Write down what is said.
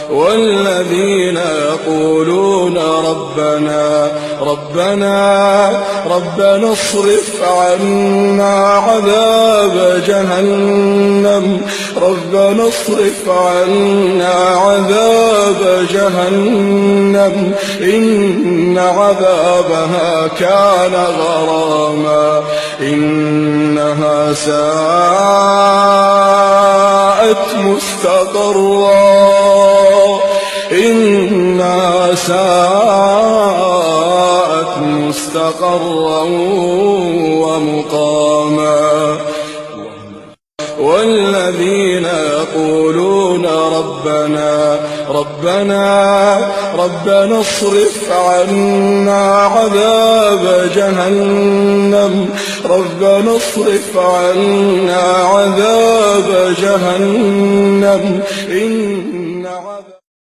والذين يقولون ربنا اصرف عنا عذاب جهنم إن عذابها كان غراما إنها ساءت مستقرا ومقاما والذين يقولون ربنا اصرف عنا عذاب جهنم إن